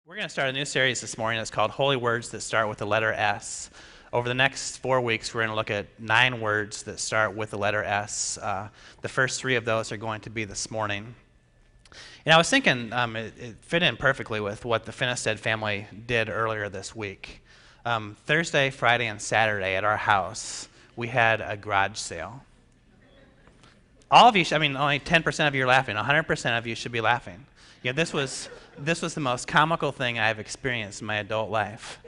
We're going to start a new series this morning. It's called Holy Words That Start with the Letter S. Over the next 4 weeks, we're going to look at 9 words that start with the letter S. The first 3 of those are going to be this morning. And I was thinking it fit in perfectly with what the Finnestad family did earlier this week. Thursday, Friday, and Saturday at our house, we had a garage sale. All of you, only 10% of you are laughing. 100% of you should be laughing. Yeah, this was the most comical thing I've experienced in my adult life.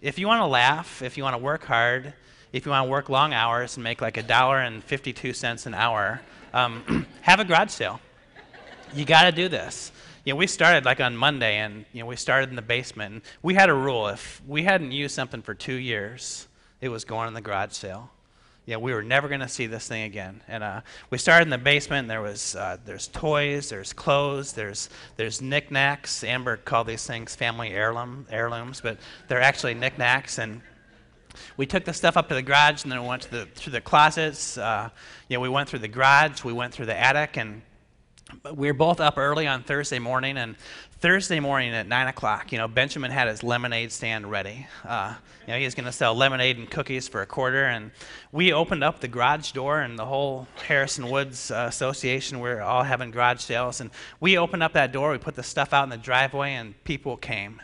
If you want to laugh, if you want to work hard, if you want to work long hours and make like $1.52 an hour, have a garage sale. You got to do this. We started like on Monday, and we started in the basement. And we had a rule: if we hadn't used something for 2 years, it was going in the garage sale. We were never going to see this thing again. And we started in the basement. And there's toys, there's clothes, there's knickknacks. Amber called these things family heirlooms, but they're actually knickknacks. And we took the stuff up to the garage, and then we went through the closets. We went through the garage, we went through the attic, and we were both up early on Thursday morning. And Thursday morning at 9 o'clock, Benjamin had his lemonade stand ready. He was going to sell lemonade and cookies for $0.25. And we opened up the garage door, and the whole Harrison Woods Association, we're all having garage sales. And we opened up that door, we put the stuff out in the driveway, and people came.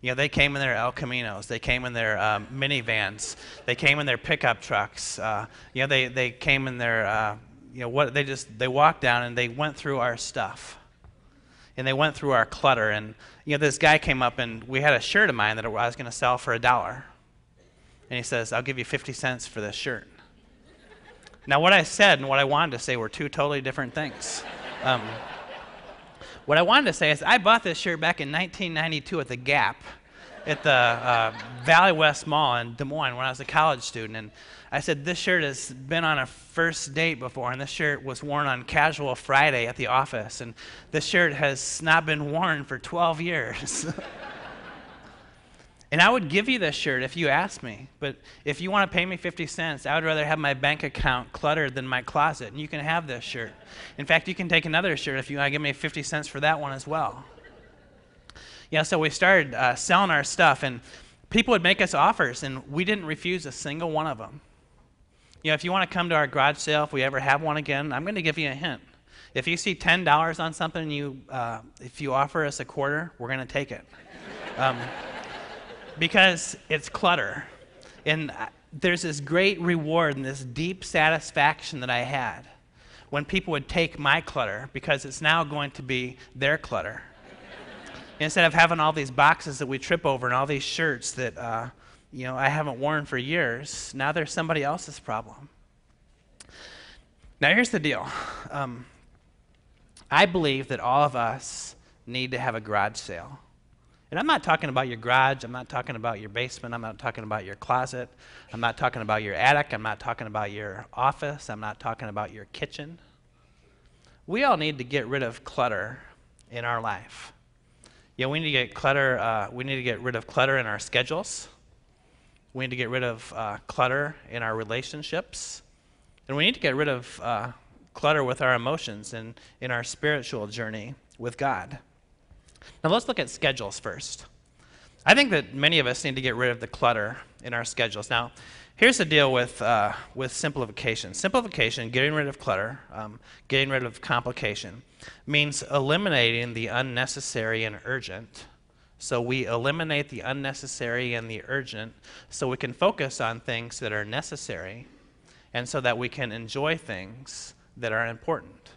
They came in their El Caminos. They came in their minivans. They came in their pickup trucks. They came in their, they walked down and they went through our stuff. And they went through our clutter. And, this guy came up, and we had a shirt of mine that I was going to sell for $1. And he says, "I'll give you 50 cents for this shirt." Now, what I said and what I wanted to say were 2 totally different things. What I wanted to say is I bought this shirt back in 1992 at the Gap at the Valley West Mall in Des Moines when I was a college student. And I said, this shirt has been on a first date before, and this shirt was worn on Casual Friday at the office, and this shirt has not been worn for 12 years. And I would give you this shirt if you asked me, but if you want to pay me 50 cents, I would rather have my bank account cluttered than my closet, and you can have this shirt. In fact, you can take another shirt if you want to give me 50 cents for that one as well. So we started selling our stuff, and people would make us offers, and we didn't refuse a single one of them. If you want to come to our garage sale, if we ever have one again, I'm going to give you a hint. If you see $10 on something, if you offer us $0.25, we're going to take it. Because it's clutter. And there's this great reward and this deep satisfaction that I had when people would take my clutter, because it's now going to be their clutter. Instead of having all these boxes that we trip over and all these shirts that I haven't worn for years, now they're somebody else's problem. Now here's the deal. I believe that all of us need to have a garage sale. And I'm not talking about your garage, I'm not talking about your basement, I'm not talking about your closet, I'm not talking about your attic, I'm not talking about your office, I'm not talking about your kitchen. We all need to get rid of clutter in our life. We need to get clutter. We need to get rid of clutter in our schedules. We need to get rid of clutter in our relationships. And we need to get rid of clutter with our emotions and in our spiritual journey with God. Now let's look at schedules first. I think that many of us need to get rid of the clutter in our schedules. Now, here's the deal with simplification. Simplification, getting rid of clutter, getting rid of complication, means eliminating the unnecessary and urgent. So we eliminate the unnecessary and the urgent so we can focus on things that are necessary and so that we can enjoy things that are important.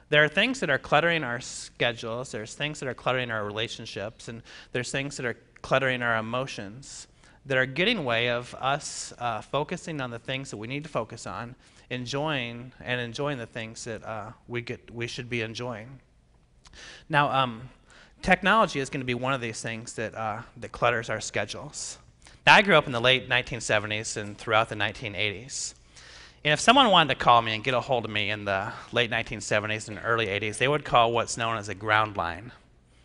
There are things that are cluttering our schedules, there's things that are cluttering our relationships, and there's things that are cluttering our emotions that are getting in the way of us focusing on the things that we need to focus on, enjoying the things that we should be enjoying. Now, technology is going to be one of these things that clutters our schedules. Now, I grew up in the late 1970s and throughout the 1980s. And if someone wanted to call me and get a hold of me in the late 1970s and early 80s, they would call what's known as a ground line.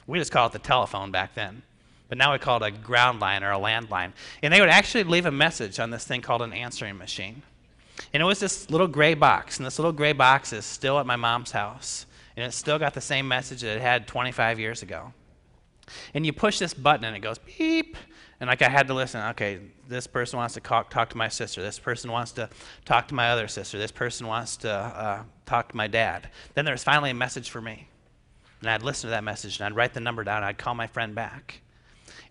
We just call it the telephone back then. But now we call it a ground line or a landline. And they would actually leave a message on this thing called an answering machine. And it was this little gray box. And this little gray box is still at my mom's house. And it's still got the same message that it had 25 years ago. And you push this button and it goes beep. And like I had to listen, okay, this person wants to talk to my sister. This person wants to talk to my other sister. This person wants to talk to my dad. Then there's finally a message for me. And I'd listen to that message and I'd write the number down and I'd call my friend back.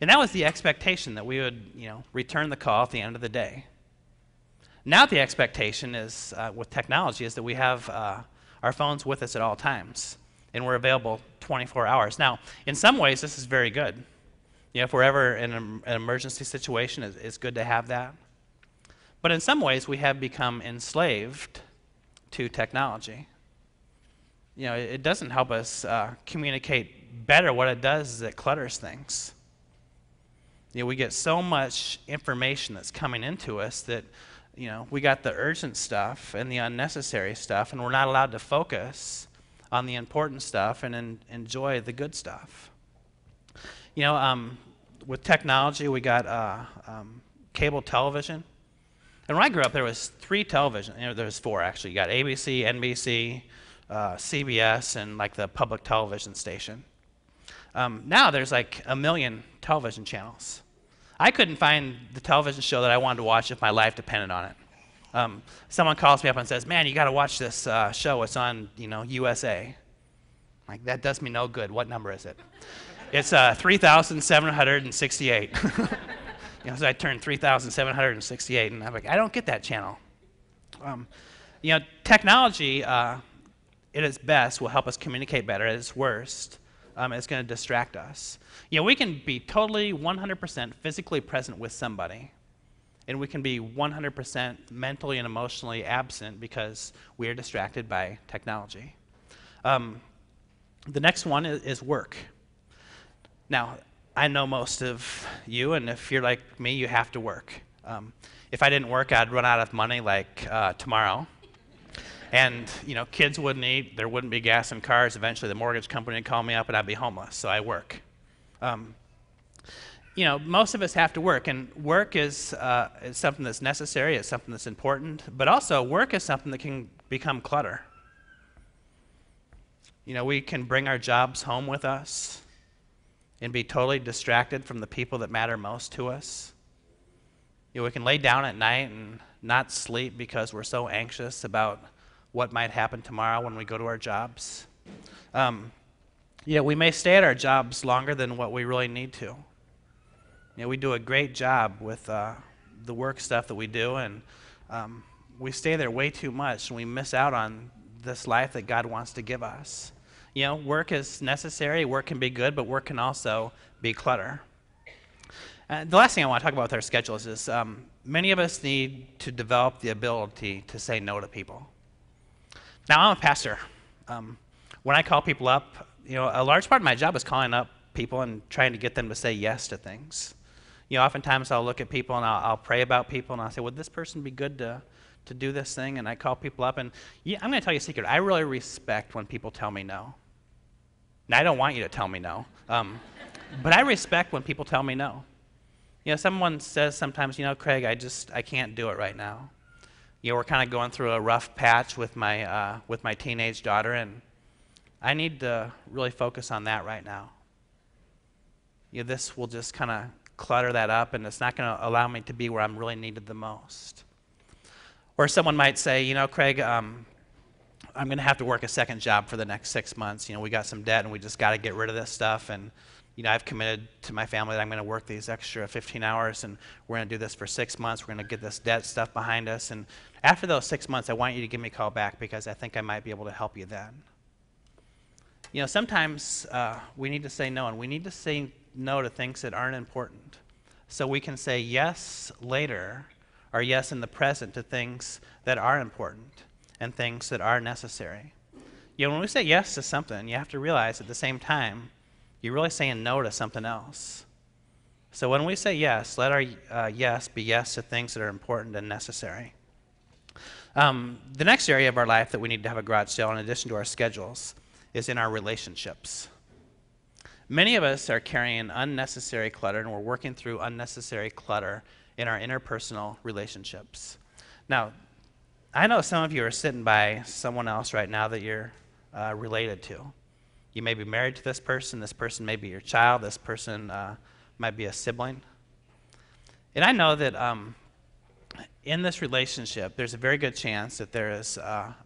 And that was the expectation, that we would, return the call at the end of the day. Now the expectation is, with technology, is that we have our phones with us at all times. And we're available 24 hours. Now, in some ways, this is very good. If we're ever in an emergency situation, it's good to have that. But in some ways, we have become enslaved to technology. It doesn't help us communicate better. What it does is it clutters things. We get so much information that's coming into us that, we got the urgent stuff and the unnecessary stuff, and we're not allowed to focus on the important stuff and enjoy the good stuff. With technology, we got cable television. And when I grew up, there was 3 television. There was 4, actually. You got ABC, NBC, CBS, and like the public television station. Now there's like 1 million television channels. I couldn't find the television show that I wanted to watch if my life depended on it. Someone calls me up and says, man, you got to watch this show. It's on, USA. Like, that does me no good. What number is it? It's 3,768. So I turned 3,768, and I'm like, I don't get that channel. Technology, at its best, will help us communicate better. At its worst, it's going to distract us. We can be totally 100% physically present with somebody, and we can be 100% mentally and emotionally absent because we are distracted by technology. The next one is work. Now, I know most of you, and if you're like me, you have to work. If I didn't work, I'd run out of money like tomorrow. And, kids wouldn't eat, there wouldn't be gas in cars. Eventually, the mortgage company would call me up and I'd be homeless, so I work. Most of us have to work, and work is something that's necessary, it's something that's important, but also work is something that can become clutter. We can bring our jobs home with us and be totally distracted from the people that matter most to us. We can lay down at night and not sleep because we're so anxious about what might happen tomorrow when we go to our jobs. We may stay at our jobs longer than what we really need to. We do a great job with the work stuff that we do, and we stay there way too much, and we miss out on this life that God wants to give us. Work is necessary, work can be good, but work can also be clutter. The last thing I want to talk about with our schedules is many of us need to develop the ability to say no to people. Now, I'm a pastor. When I call people up, a large part of my job is calling up people and trying to get them to say yes to things. Oftentimes I'll look at people and I'll pray about people and I'll say, would this person be good to do this thing? And I call people up, and I'm going to tell you a secret. I really respect when people tell me no. Now, I don't want you to tell me no, but I respect when people tell me no. Someone says sometimes, Craig, I can't do it right now. We're kind of going through a rough patch with my teenage daughter, and I need to really focus on that right now. This will just kind of clutter that up, and it's not going to allow me to be where I'm really needed the most. Or someone might say, Craig, I'm going to have to work a second job for the next 6 months. We got some debt, and we just got to get rid of this stuff. And I've committed to my family that I'm going to work these extra 15 hours, and we're going to do this for 6 months. We're going to get this debt stuff behind us. And after those 6 months, I want you to give me a call back because I think I might be able to help you then. Sometimes we need to say no, and we need to say no to things that aren't important, so we can say yes later or yes in the present to things that are important and things that are necessary. When we say yes to something, you have to realize at the same time you're really saying no to something else. So when we say yes, let our yes be yes to things that are important and necessary. The next area of our life that we need to have a garage sale, in addition to our schedules, is in our relationships. Many of us are carrying unnecessary clutter, and we're working through unnecessary clutter in our interpersonal relationships. Now, I know some of you are sitting by someone else right now that you're related to. You may be married to this person may be your child, this person might be a sibling. And I know that in this relationship, there's a very good chance that there is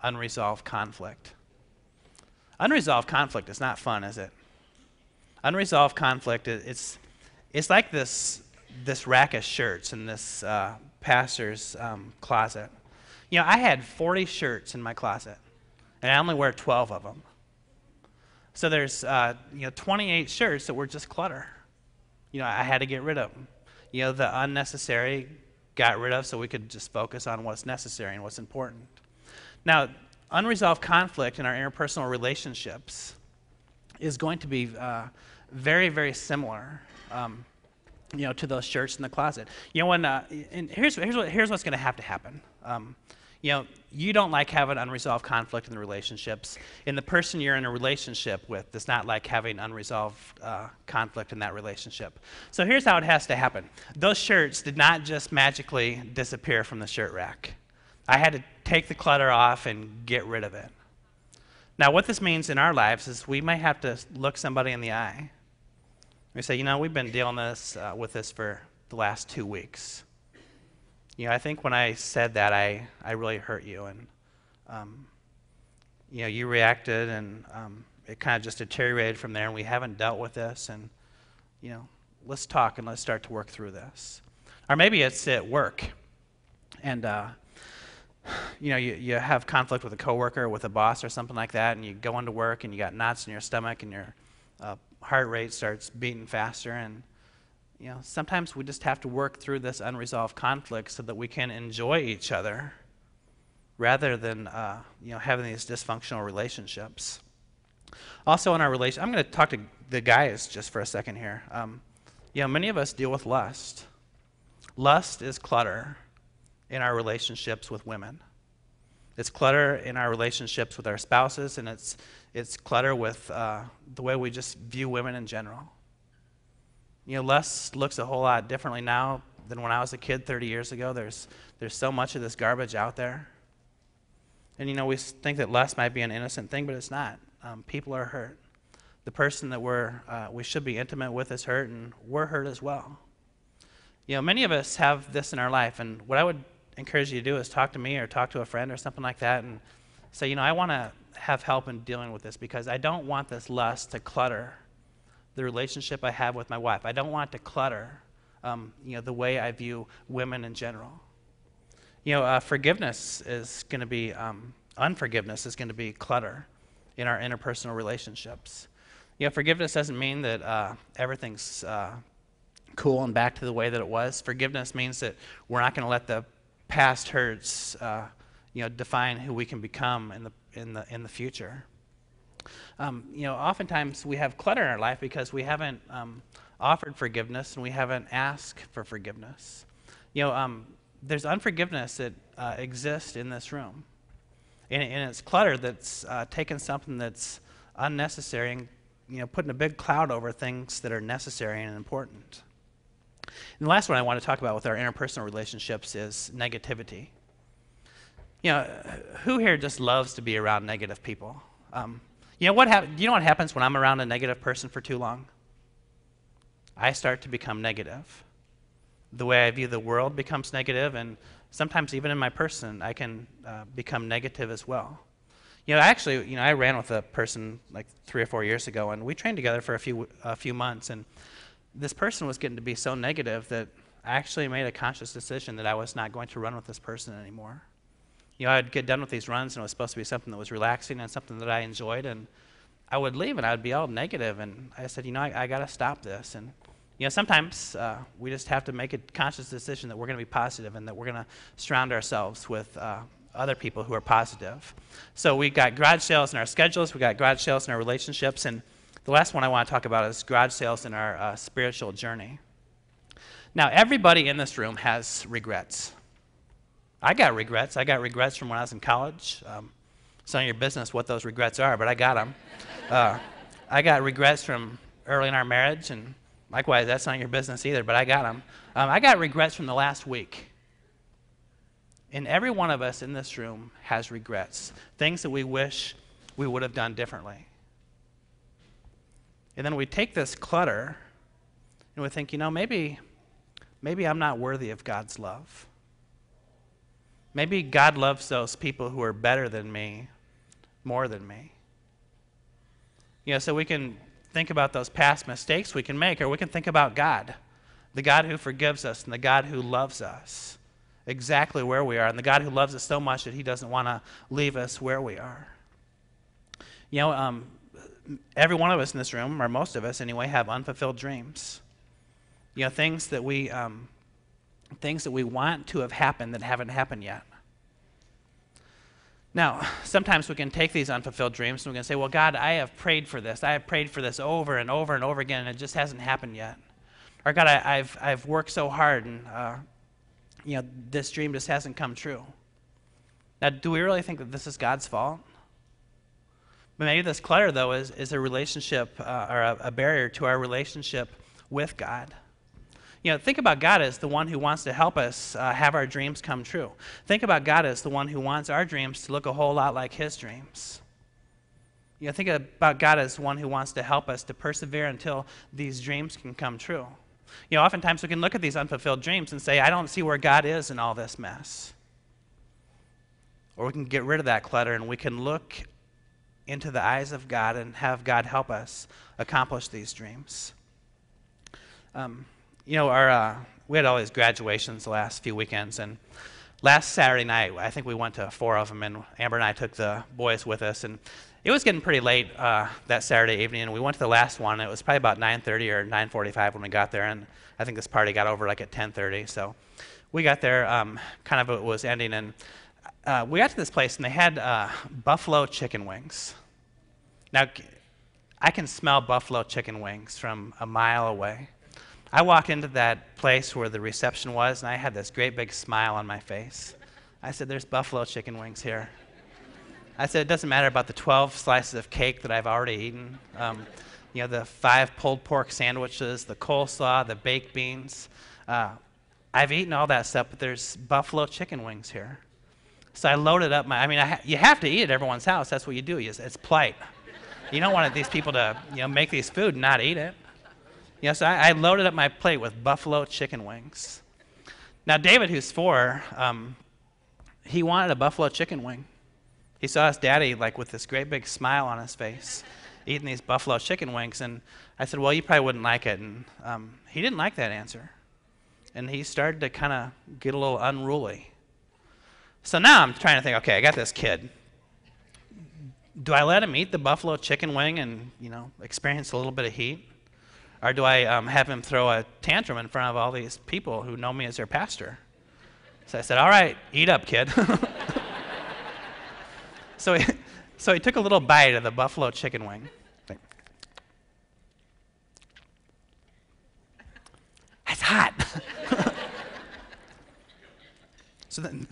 unresolved conflict. Unresolved conflict is not fun, is it? Unresolved conflict, it's like this rack of shirts in this pastor's closet. You know, I had 40 shirts in my closet, and I only wear 12 of them. So there's 28 shirts that were just clutter. You know, I had to get rid of them. You know, the unnecessary got rid of so we could just focus on what's necessary and what's important. Now, unresolved conflict in our interpersonal relationships is going to be very, very similar, to those shirts in the closet. You know, and here's what's going to have to happen. You don't like having unresolved conflict in the relationships, and the person you're in a relationship with does not like having unresolved conflict in that relationship. So here's how it has to happen. Those shirts did not just magically disappear from the shirt rack. I had to take the clutter off and get rid of it. Now, what this means in our lives is we may have to look somebody in the eye. We say, we've been dealing with this for the last 2 weeks. I think when I said that, I really hurt you, and you reacted, and it kind of just deteriorated from there, and we haven't dealt with this, and let's talk and let's start to work through this. Or maybe it's at work, and you have conflict with a coworker, with a boss, or something like that, and you go into work and you got knots in your stomach, and your heart rate starts beating faster, and sometimes we just have to work through this unresolved conflict so that we can enjoy each other rather than having these dysfunctional relationships. Also in our relation, I'm going to talk to the guys just for a second here. Many of us deal with lust. Lust is clutter in our relationships with women. It's clutter in our relationships with our spouses, and it's clutter with the way we just view women in general. Lust looks a whole lot differently now than when I was a kid 30 years ago. There's so much of this garbage out there. And we think that lust might be an innocent thing, but it's not. People are hurt. The person that we should be intimate with is hurt, and we're hurt as well. Many of us have this in our life, and what I would encourage you to do is talk to me or talk to a friend or something like that and say, I want to have help in dealing with this because I don't want this lust to clutter the relationship I have with my wife. I don't want to clutter, the way I view women in general. Forgiveness is going to be, unforgiveness is going to be clutter in our interpersonal relationships. Forgiveness doesn't mean that everything's cool and back to the way that it was. Forgiveness means that we're not going to let the past hurts, define who we can become in the future. Oftentimes we have clutter in our life because we haven't offered forgiveness and we haven't asked for forgiveness. There's unforgiveness that exists in this room. And it's clutter that's taken something that's unnecessary and putting a big cloud over things that are necessary and important. And the last one I want to talk about with our interpersonal relationships is negativity. Who here just loves to be around negative people? Do you know what happens when I'm around a negative person for too long? I start to become negative. The way I view the world becomes negative, and sometimes even in my person, I can become negative as well. Actually, I ran with a person like 3 or 4 years ago, and we trained together for a few months, and this person was getting to be so negative that I actually made a conscious decision that I was not going to run with this person anymore. I'd get done with these runs, and it was supposed to be something that was relaxing and something that I enjoyed, and I would leave, and I would be all negative, and I said, I got to stop this. And sometimes we just have to make a conscious decision that we're going to be positive and that we're going to surround ourselves with other people who are positive. So we got garage sales in our schedules, we got garage sales in our relationships, and the last one I want to talk about is garage sales in our spiritual journey. Now, everybody in this room has regrets. I got regrets. I got regrets from when I was in college. It's none of your business what those regrets are, but I got them. I got regrets from early in our marriage, and likewise, that's not your business either, but I got them. I got regrets from the last week. And every one of us in this room has regrets, things that we wish we would have done differently. And then we take this clutter and we think, maybe I'm not worthy of God's love. Maybe God loves those people who are better than me more than me. So we can think about those past mistakes we can make, or we can think about God, the God who forgives us and the God who loves us exactly where we are, and the God who loves us so much that he doesn't want to leave us where we are. Every one of us in this room, or most of us anyway, have unfulfilled dreams. Things that we want to have happened that haven't happened yet. Now, sometimes we can take these unfulfilled dreams and we can say, well, God, I have prayed for this. I have prayed for this over and over and over again, and it just hasn't happened yet. Or God, I've worked so hard, and this dream just hasn't come true. Now, do we really think that this is God's fault? But maybe this clutter, though, is a relationship or a barrier to our relationship with God. Think about God as the one who wants to help us have our dreams come true. Think about God as the one who wants our dreams to look a whole lot like his dreams. Think about God as the one who wants to help us to persevere until these dreams can come true. Oftentimes we can look at these unfulfilled dreams and say, I don't see where God is in all this mess. Or we can get rid of that clutter and we can look into the eyes of God and have God help us accomplish these dreams. We had all these graduations the last few weekends, and last Saturday night, I think we went to 4 of them, and Amber and I took the boys with us, and it was getting pretty late that Saturday evening, and we went to the last one. It was probably about 9:30 or 9:45 when we got there, and I think this party got over like at 10:30, so we got there, kind of it was ending, and we got to this place, and they had buffalo chicken wings. Now, I can smell buffalo chicken wings from a mile away. I walked into that place where the reception was, and I had this great big smile on my face. I said, there's buffalo chicken wings here. I said, it doesn't matter about the 12 slices of cake that I've already eaten, the 5 pulled pork sandwiches, the coleslaw, the baked beans. I've eaten all that stuff, but there's buffalo chicken wings here. So I loaded up you have to eat at everyone's house. That's what you do. It's polite. You don't want these people to, make these food and not eat it. So I loaded up my plate with buffalo chicken wings. Now, David, who's 4, he wanted a buffalo chicken wing. He saw his daddy, with this great big smile on his face, eating these buffalo chicken wings. And I said, well, you probably wouldn't like it. And he didn't like that answer. And he started to kind of get a little unruly. So now I'm trying to think, okay, I got this kid. Do I let him eat the buffalo chicken wing and, experience a little bit of heat? Or do I have him throw a tantrum in front of all these people who know me as their pastor? So I said, all right, eat up, kid. So he took a little bite of the buffalo chicken wing. It's hot. So then,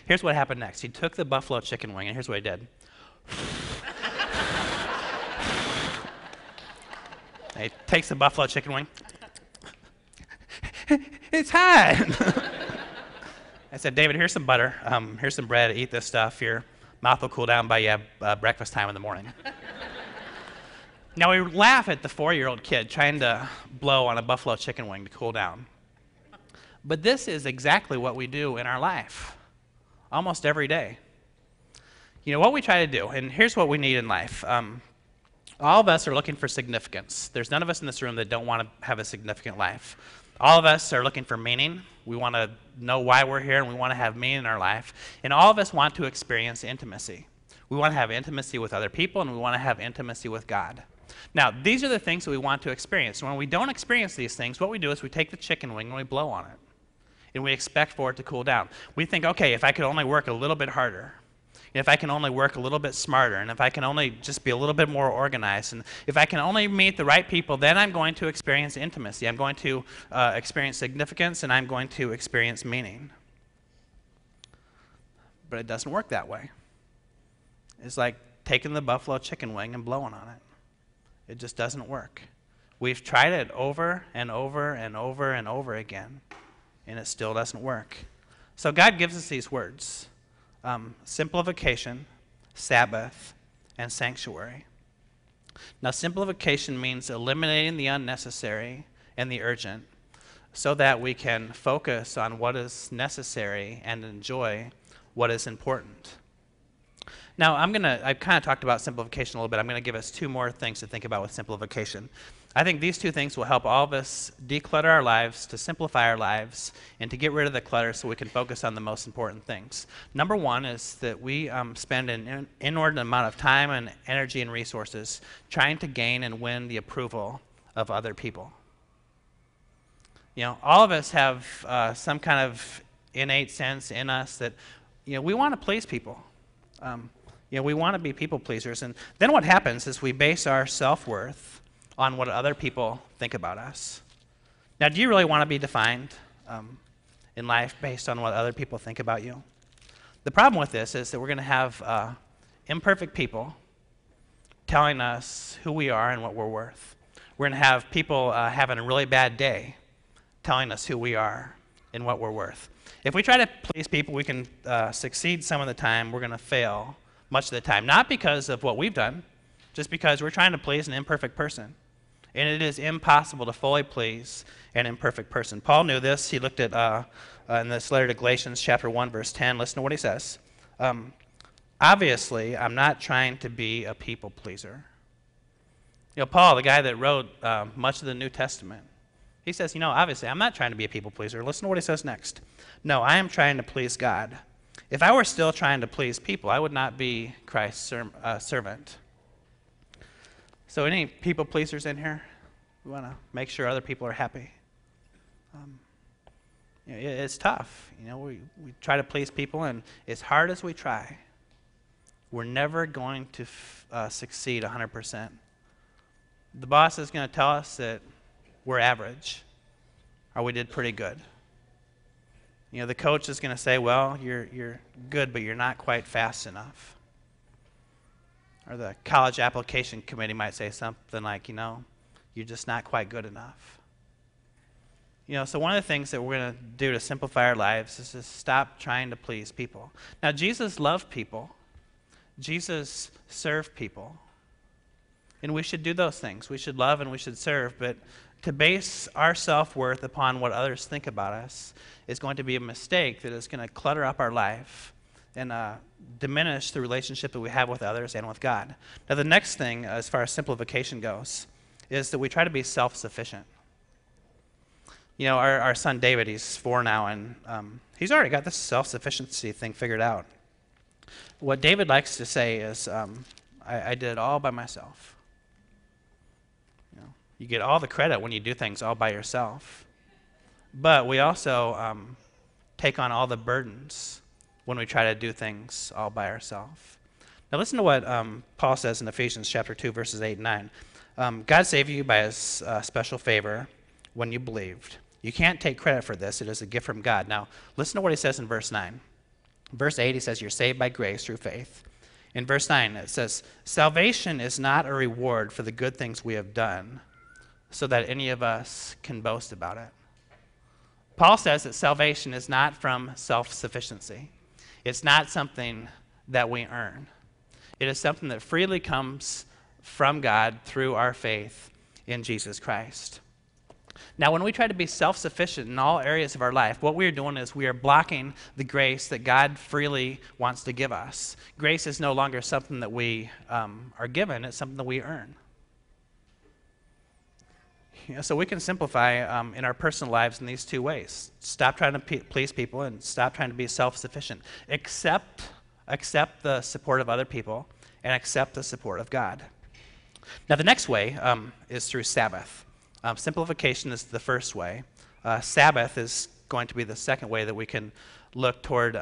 here's what happened next. He took the buffalo chicken wing, and here's what he did. He takes the buffalo chicken wing. It's hot. I said, David, here's some butter. Here's some bread. Eat this stuff. Your mouth will cool down by you breakfast time in the morning. Now, we laugh at the 4-year-old kid trying to blow on a buffalo chicken wing to cool down. But this is exactly what we do in our life, almost every day. What we try to do, and here's what we need in life. All of us are looking for significance. There's none of us in this room that don't want to have a significant life. All of us are looking for meaning. We want to know why we're here, and we want to have meaning in our life. And all of us want to experience intimacy. We want to have intimacy with other people, and we want to have intimacy with God. Now, these are the things that we want to experience. When we don't experience these things, what we do is we take the chicken wing and we blow on it. And we expect for it to cool down. We think, okay, if I could only work a little bit harder, if I can only work a little bit smarter, and if I can only just be a little bit more organized, and if I can only meet the right people, then I'm going to experience intimacy. I'm going to experience significance, and I'm going to experience meaning. But it doesn't work that way. It's like taking the buffalo chicken wing and blowing on it. It just doesn't work. We've tried it over and over and over and over again, and it still doesn't work. So God gives us these words. Simplification, Sabbath, and sanctuary. Now, simplification means eliminating the unnecessary and the urgent so that we can focus on what is necessary and enjoy what is important. Now, I've kind of talked about simplification a little bit. I'm going to give us two more things to think about with simplification. I think these two things will help all of us declutter our lives, to simplify our lives, and to get rid of the clutter so we can focus on the most important things. Number one is that we spend an inordinate amount of time and energy and resources trying to gain and win the approval of other people. You know, all of us have some kind of innate sense in us that, you know, we want to please people. We want to be people pleasers. And then what happens is we base our self-worth on what other people think about us. Now, do you really want to be defined in life based on what other people think about you? The problem with this is that we're going to have imperfect people telling us who we are and what we're worth. We're going to have people having a really bad day telling us who we are and what we're worth. If we try to please people, we can succeed some of the time. We're going to fail much of the time, not because of what we've done, just because we're trying to please an imperfect person. And it is impossible to fully please an imperfect person. Paul knew this. He looked at, in this letter to Galatians chapter 1, verse 10. Listen to what he says. Obviously, I'm not trying to be a people pleaser. You know, Paul, the guy that wrote much of the New Testament, he says, obviously, I'm not trying to be a people pleaser. Listen to what he says next. No, I am trying to please God. If I were still trying to please people, I would not be Christ's servant. So any people pleasers in here? We want to make sure other people are happy. It's tough. We try to please people, and as hard as we try, we're never going to succeed 100%. The boss is going to tell us that we're average, or we did pretty good. The coach is going to say, well, you're good, but you're not quite fast enough. Or the college application committee might say something like, you're just not quite good enough. So one of the things that we're going to do to simplify our lives is to stop trying to please people. Now, Jesus loved people. Jesus served people. And we should do those things. We should love and we should serve, but to base our self-worth upon what others think about us is going to be a mistake that is going to clutter up our life and diminish the relationship that we have with others and with God. Now, the next thing, as far as simplification goes, is that we try to be self-sufficient. Our son David, he's 4 now, and he's already got this self-sufficiency thing figured out. What David likes to say is, I did it all by myself. You get all the credit when you do things all by yourself. But we also take on all the burdens when we try to do things all by ourselves. Now listen to what Paul says in Ephesians chapter 2, verses 8 and 9. God saved you by his special favor when you believed. You can't take credit for this. It is a gift from God. Now listen to what he says in verse 9. Verse 8, he says, you're saved by grace through faith. In verse 9, it says, salvation is not a reward for the good things we have done, so that any of us can boast about it. Paul says that salvation is not from self-sufficiency. It's not something that we earn. It is something that freely comes from God through our faith in Jesus Christ. Now, when we try to be self-sufficient in all areas of our life, what we are doing is we are blocking the grace that God freely wants to give us. Grace is no longer something that we are given. It's something that we earn. So we can simplify in our personal lives in these two ways. Stop trying to please people and stop trying to be self-sufficient. Accept the support of other people and accept the support of God. Now the next way is through Sabbath. Simplification is the first way. Sabbath is going to be the second way that we can look toward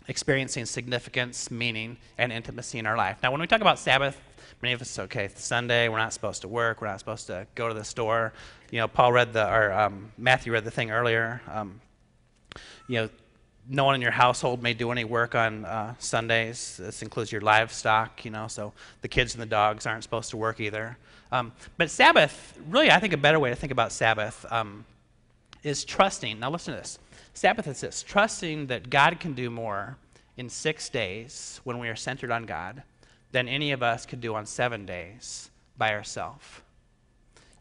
experiencing significance, meaning, and intimacy in our life. Now when we talk about Sabbath, many of us, okay, it's Sunday, we're not supposed to work, we're not supposed to go to the store. Matthew read the thing earlier. No one in your household may do any work on Sundays. This includes your livestock, so the kids and the dogs aren't supposed to work either. But Sabbath, really, I think a better way to think about Sabbath is trusting. Now listen to this. Sabbath is this, trusting that God can do more in 6 days when we are centered on God than any of us could do on 7 days by ourselves.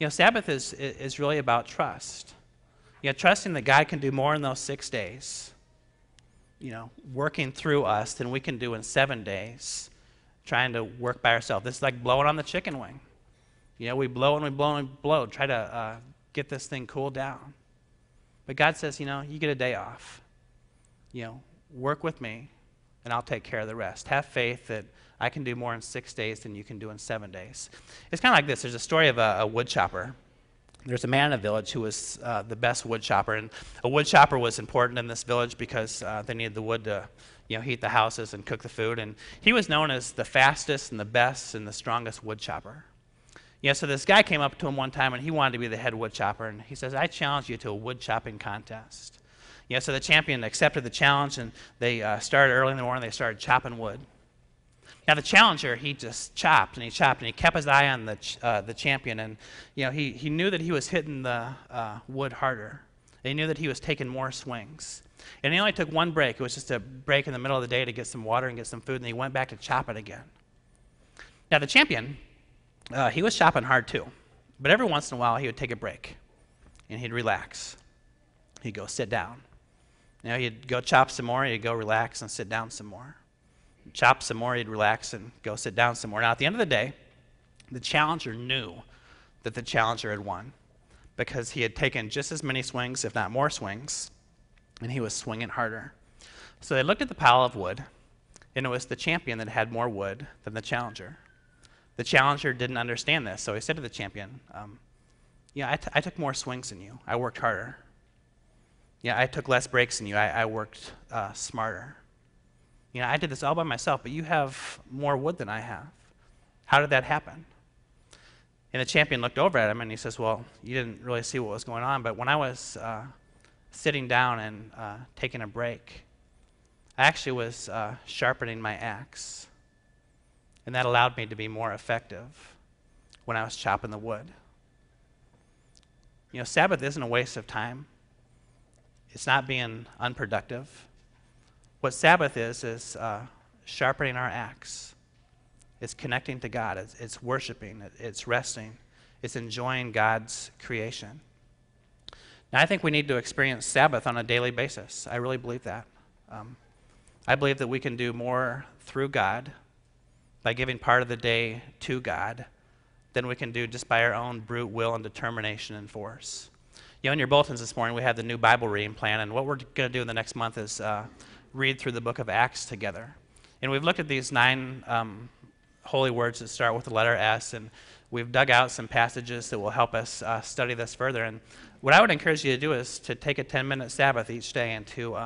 Sabbath is really about trust. Trusting that God can do more in those 6 days, working through us than we can do in 7 days, trying to work by ourselves. This is like blowing on the chicken wing. We blow and we blow and we blow, try to get this thing cooled down. But God says, you get a day off. Work with me, and I'll take care of the rest. Have faith that I can do more in 6 days than you can do in 7 days. It's kind of like this. There's a story of a wood chopper. There's a man in a village who was the best wood chopper, and a wood chopper was important in this village because they needed the wood to heat the houses and cook the food, and he was known as the fastest and the best and the strongest wood chopper. So this guy came up to him one time, and he wanted to be the head wood chopper, and he says, I challenge you to a wood chopping contest. So the champion accepted the challenge, and they started early in the morning. They started chopping wood. Now the challenger, he just chopped and he chopped, and he kept his eye on the champion, and he knew that he was hitting the wood harder. And he knew that he was taking more swings. And he only took one break. It was just a break in the middle of the day to get some water and get some food, and he went back to chop it again. Now the champion, he was chopping hard too, but every once in a while he would take a break, and he'd relax. He'd go sit down. He'd go chop some more, he'd go relax and sit down some more. Chop some more, he'd relax and go sit down some more. Now, at the end of the day, the challenger knew that the challenger had won because he had taken just as many swings, if not more swings, and he was swinging harder. So they looked at the pile of wood, and it was the champion that had more wood than the challenger. The challenger didn't understand this, so he said to the champion, I took more swings than you. I worked harder. I took less breaks than you. I worked smarter. I did this all by myself, but you have more wood than I have. How did that happen? And the champion looked over at him, and he says, well, you didn't really see what was going on, but when I was sitting down and taking a break, I actually was sharpening my axe, and that allowed me to be more effective when I was chopping the wood. Sabbath isn't a waste of time. It's not being unproductive. What Sabbath is sharpening our axe. It's connecting to God. It's worshiping. It's resting. It's enjoying God's creation. Now, I think we need to experience Sabbath on a daily basis. I really believe that. I believe that we can do more through God by giving part of the day to God than we can do just by our own brute will and determination and force. In your bulletins this morning, we have the new Bible reading plan, and what we're going to do in the next month is read through the book of Acts together. And we've looked at these 9 holy words that start with the letter S, and we've dug out some passages that will help us study this further. And what I would encourage you to do is to take a 10-minute Sabbath each day and to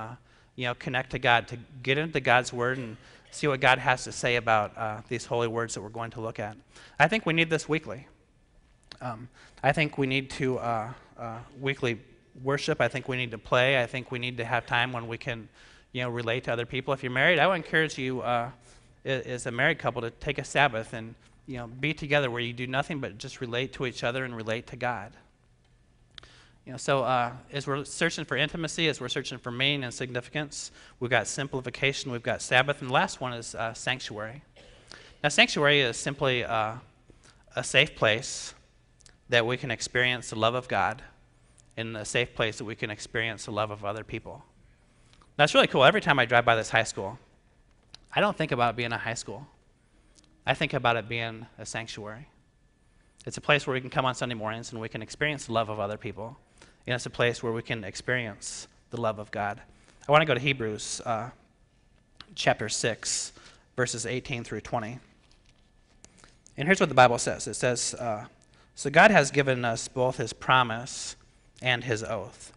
connect to God, to get into God's Word and see what God has to say about these holy words that we're going to look at. I think we need this weekly. I think we need to weekly worship. I think we need to play. I think we need to have time when we can relate to other people. If you're married, I would encourage you as a married couple to take a Sabbath and be together where you do nothing but just relate to each other and relate to God. So as we're searching for intimacy, as we're searching for meaning and significance, we've got simplification, we've got Sabbath, and the last one is sanctuary. Now, sanctuary is simply a safe place that we can experience the love of God, and a safe place that we can experience the love of other people. That's really cool. Every time I drive by this high school, I don't think about it being a high school. I think about it being a sanctuary. It's a place where we can come on Sunday mornings and we can experience the love of other people. And it's a place where we can experience the love of God. I want to go to Hebrews chapter 6, verses 18 through 20. And here's what the Bible says. It says, so God has given us both his promise and his oath.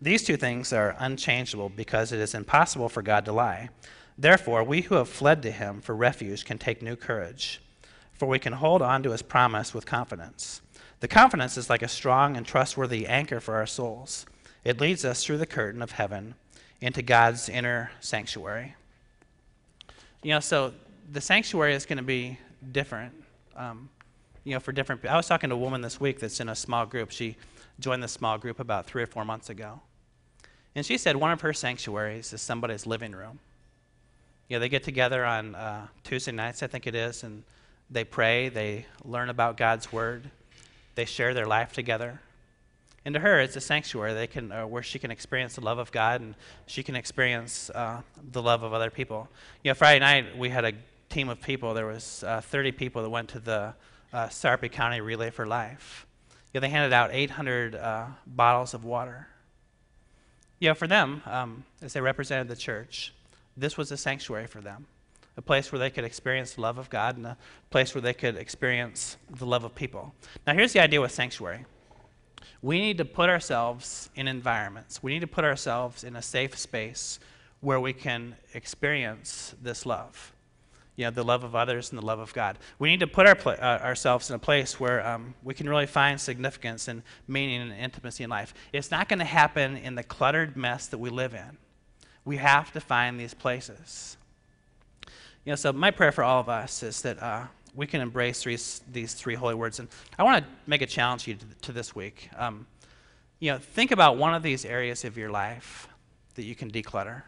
These two things are unchangeable because it is impossible for God to lie. Therefore, we who have fled to him for refuge can take new courage, for we can hold on to his promise with confidence. The confidence is like a strong and trustworthy anchor for our souls. It leads us through the curtain of heaven into God's inner sanctuary. So the sanctuary is going to be different, for different people. I was talking to a woman this week that's in a small group. She joined the small group about 3 or 4 months ago. And she said one of her sanctuaries is somebody's living room. They get together on Tuesday nights, I think it is, and they pray, they learn about God's Word, they share their life together. And to her, it's a sanctuary where she can experience the love of God and she can experience the love of other people. Friday night, we had a team of people. There was 30 people that went to the Sarpy County Relay for Life. They handed out 800 bottles of water. For them, as they represented the church, this was a sanctuary for them, a place where they could experience the love of God and a place where they could experience the love of people. Now, here's the idea with sanctuary. We need to put ourselves in environments. We need to put ourselves in a safe space where we can experience this love, the love of others and the love of God. We need to put ourselves in a place where we can really find significance and meaning and intimacy in life. It's not going to happen in the cluttered mess that we live in. We have to find these places. So my prayer for all of us is that we can embrace these three holy words. And I want to make a challenge to you to this week. Think about one of these areas of your life that you can declutter.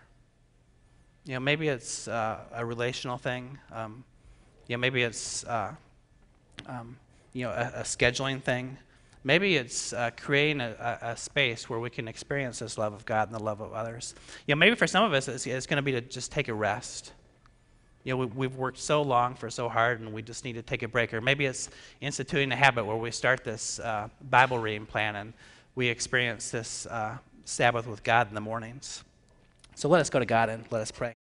Maybe it's a relational thing. Maybe it's a scheduling thing. Maybe it's creating a space where we can experience this love of God and the love of others. Maybe for some of us it's going to be to just take a rest. We've worked so long for so hard, and we just need to take a break. Or maybe it's instituting a habit where we start this Bible reading plan, and we experience this Sabbath with God in the mornings. So let us go to God and let us pray.